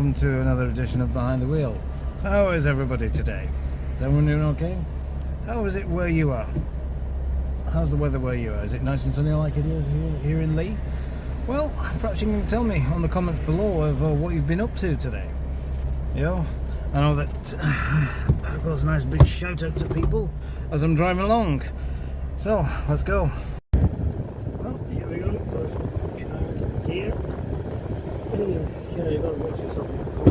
welcome to another edition of Behind the Wheel. So how is everybody today? Is everyone doing okay? How is it where you are? How's the weather where you are? Is it nice and sunny like it is here in Leigh? Well, perhaps you can tell me on the comments below of what you've been up to today. You know, I know that I've got a nice big shout out to people as I'm driving along. So, let's go. Well, here we go. First child deer. Yeah, you gotta watch yourself. Oops.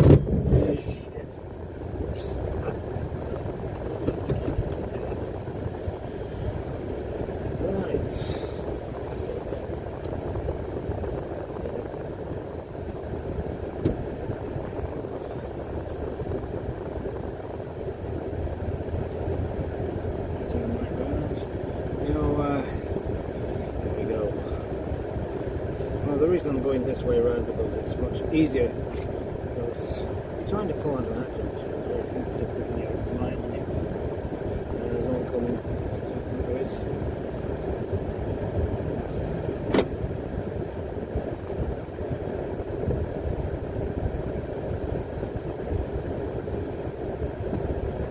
Right. There we go. Well, the reason I'm going this way around because it's much easier, because you're trying to pull out an accident. It's very difficult when you're right on it. There's one coming. I think there is.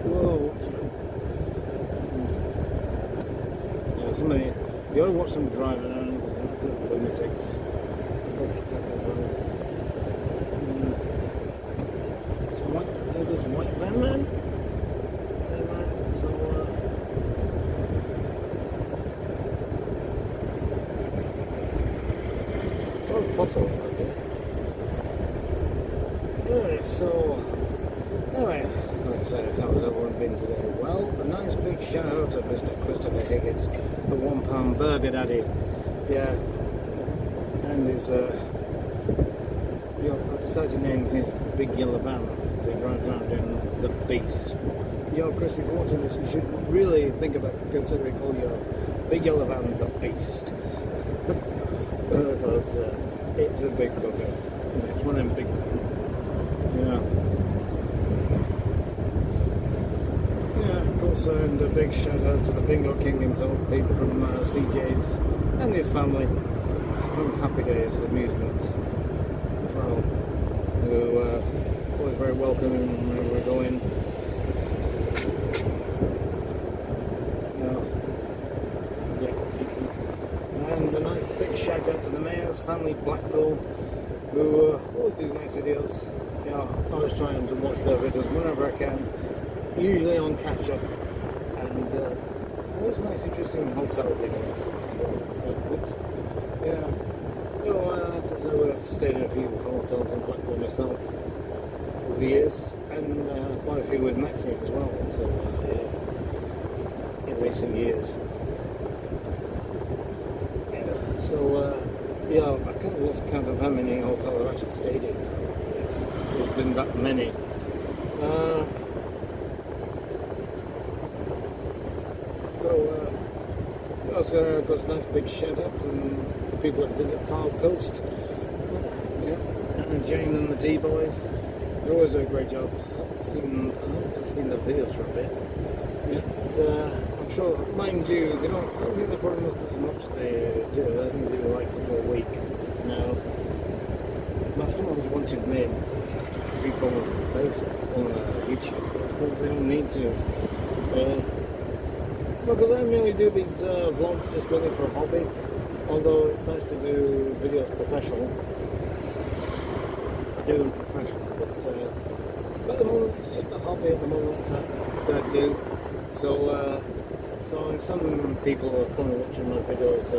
Whoa! Yeah, somebody. You gotta watch them driving around because they're lunatics. There's a white van man. So, pothole right there. Alright, so, anyway, like I said, how has everyone been today? Well, a nice big shout out to Mr. Christopher Higgins, the £1 burger daddy. Yeah, and his, I decided to name his big yellow van that he drives around in the Beast. Yo, Chris, if you're watching this, you should really think about considering calling your big yellow van the Beast. Because it's a big bugger. It's one of them big things. Yeah, of course, and a big shout out to the Bingo King himself, Pete from CJ's and his family. From Happy Days Amusements as well, who always very welcoming whenever we go in. Yeah. And a nice big shout out to the Mayor's family, Blackpool, who always do nice videos. Yeah, I always trying to watch their videos whenever I can, usually on catch up, and always nice, interesting hotels they go to. Yeah. So I've stayed in a few hotels in Blackpool myself over the years, and quite a few with Maxine as well. So in recent years. Yeah. So I kind of lost count of how many hotels I've actually stayed in. It's been that many. Also, got a nice big shout out to people that visit File Coast. Yeah, and Jane and the T-Boys. They always do a great job. I've seen the videos for a bit. Yeah, it's, I'm sure, mind you, I don't think they probably look as much as they do. I think they do like a couple a week now. Last one I was wanted me people on Facebook, on YouTube, because they don't need to. Because I mainly do these vlogs just really for a hobby, although it's nice to do videos professional. I do them professional, but at the moment it's just a hobby at the moment that I do. So if some people are coming watching my videos,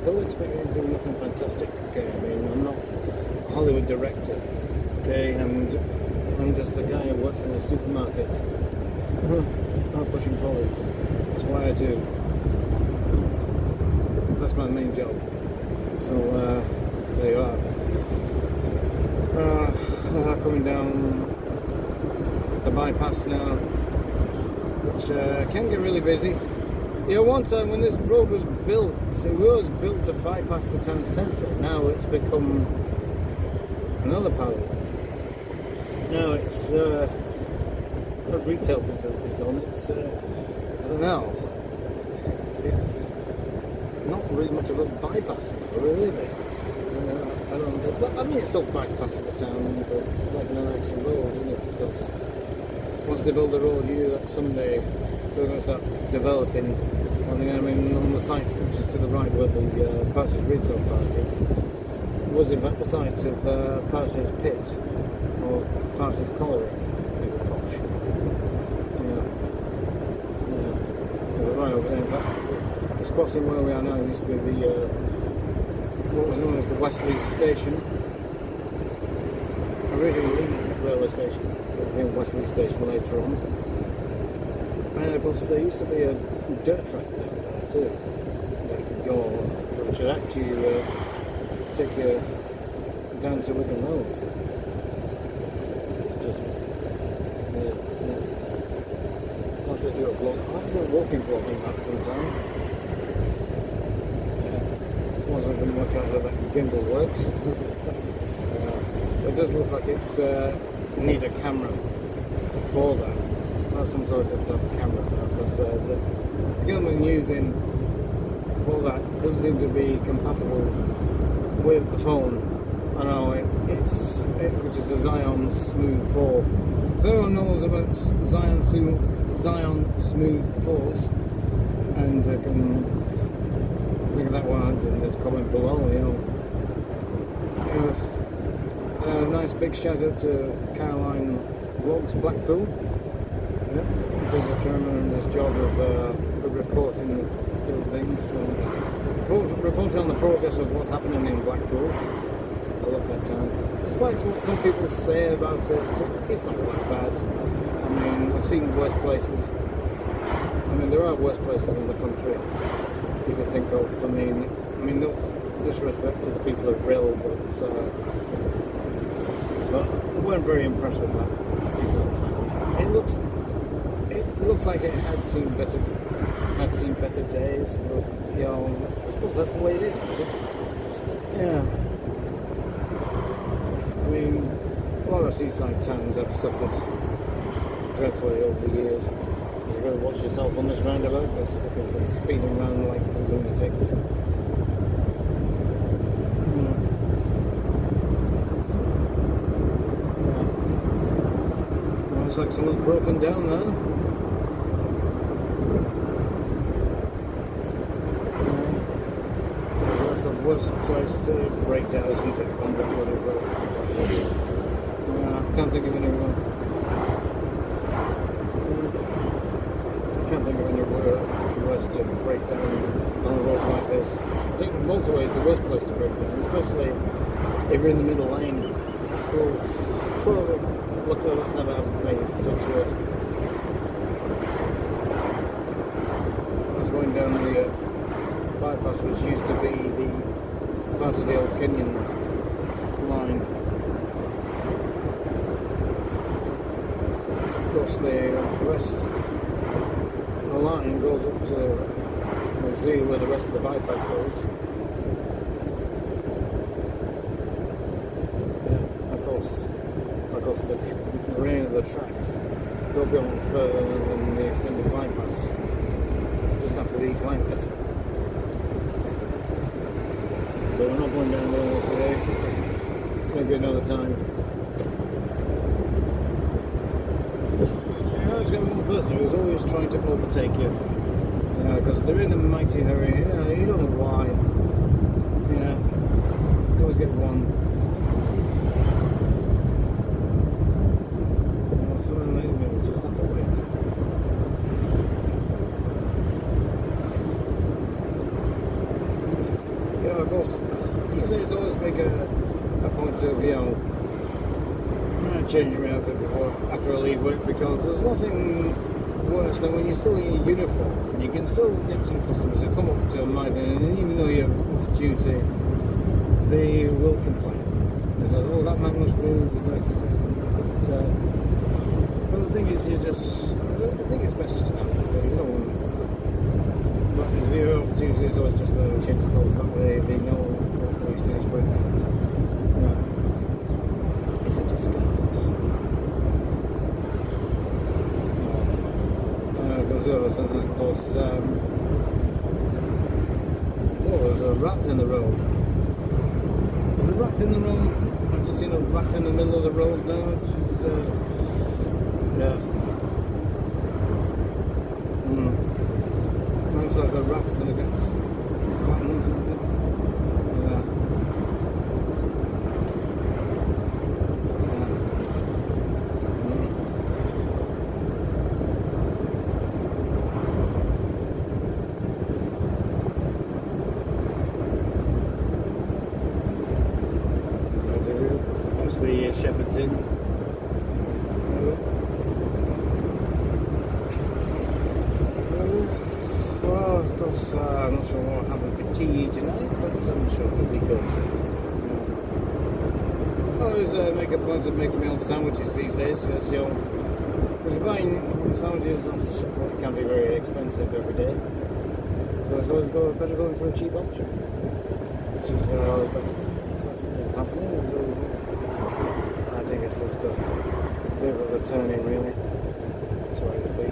don't expect me to do nothing fantastic, okay? I mean, I'm not a Hollywood director, okay, and I'm just a guy who works in a supermarket, not pushing trolleys. That's why I do. That's my main job. So there you are. Coming down the bypass now, which can get really busy. You know, one time when this road was built, it was built to bypass the town centre. Now it's become another part of it. Now it's got retail facilities on it. I don't know. It's not really much of a bypass, really, is it? I don't know. But, I mean, it's still back past the town, but it's like an actual road, isn't it? Because once they build the road, you know that someday they're going to start developing. I mean, on the site which is to the right where the Partridge Retail Park is, was in fact the site of Partridge Pit, or Partridge Colliery, maybe posh. Yeah. It was right over there. In fact, it's crossing where we are now. It used to be the what was known as the Wesley Station. Originally railway station, but became Wesley Station later on. And of course there used to be a dirt track down there too that you could go on, which would actually take you down to Wigan Road. It's just I'll have to do a vlog. I'll have to do a walking vlog on that sometime. Wasn't going to work out how that gimbal works. It does look like it's need a camera for that. Not some sort of camera, because the gimbal I'm using for that doesn't seem to be compatible with the phone. I know which is a Zion Smooth 4. So everyone knows about Zion Smooth 4s, and can figure that one out in the comment below. Nice big shout out to Caroline Vlogs Blackpool. Does a tremendous job of reporting things and reporting on the progress of what's happening in Blackpool. I love that town. Despite what some people say about it, it's not that bad. I mean, I've seen worse places. I mean, there are worse places in the country you can think of. I mean, no disrespect to the people of Rill, but I weren't very impressed with that seaside town. It looks like it had seen better days, but I suppose that's the way it is, really. Yeah. I mean, a lot of seaside towns have suffered dreadfully over the years. You really watch yourself on this roundabout, because they're speeding around like lunatics. Looks like someone's broken down now. So that's the worst place to break down, isn't it? On the bloody road. I can't think of anyone. I can't think of anywhere worse to break down on a road like this. I think motorway is the worst place to break down, especially if you're in the middle lane. Luckily that's never happened to me, such wood. I was going down the bypass, which used to be the part of the old Kenyon line. Of course, the rest of the line goes up to the zoo where the rest of the bypass goes. The remaining of the tracks don't go on further than the extended bypass, just after these lengths. But we're not going down there today, maybe another time. I always got one person who's always trying to overtake you, because they're in a mighty hurry, you don't know why. You always get one. Of course, these days always make a point of, changing my outfit after I leave work, because there's nothing worse than when you're still in your uniform. You can still get some customers who come up to my bin, and even though you're off duty, they will complain. They say, oh, that man must move. But the thing is, I think it's best just out there. You don't want. But if you're off duty, it's always just change clothes, that way they know what he's finished with. It's a disguise. Of course, there's a rat in the road. a rat in the road. I've just seen a rat in the middle of the road now, which is, yeah. Looks like the rat's going to get flattened. Yeah. That's the Shepherd's Inn. Well, of course, I'm not sure what will happen for tea tonight, but I'm sure it'll be good. I always make a point of making my own sandwiches these days, because buying sandwiches off the shop can be very expensive every day. So it's always better going for a cheap option, which is what's happening. So I think it's just because vehicles are turning really. That's why it'll be.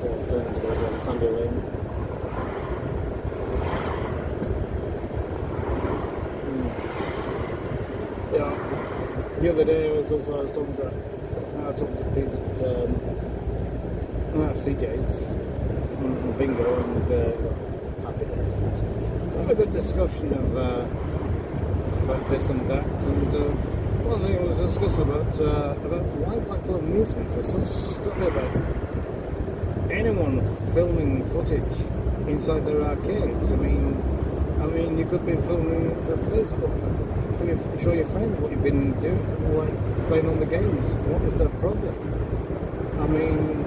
So I'll turn to go down the Sunday lane. Yeah. The other day I was also talking to people at CJ's, Bingo and Happy Days. We had a good discussion of about this and that, and one thing I was discussing about why Blackpool Amusements are so stuck about anyone filming footage inside their arcades. I mean, you could be filming for Facebook. Show your friends what you've been doing, like playing on the games. What is the problem? I mean,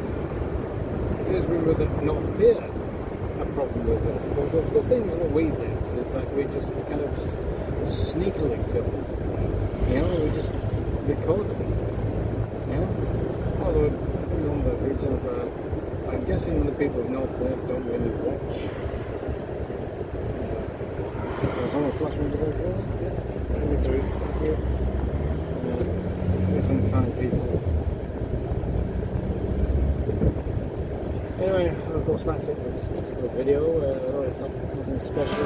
it is rumored that North Pier a problem with this, because the things what we did is that we just kind of sneakily filmed. You know, we just recorded it. Yeah. Although, I'm guessing the people of North Pier don't really watch. There's someone flashing to go forward. Yeah. Maybe through. Thank you. There's some kind people. Anyway, of course that's it for this particular video. It's not nothing special.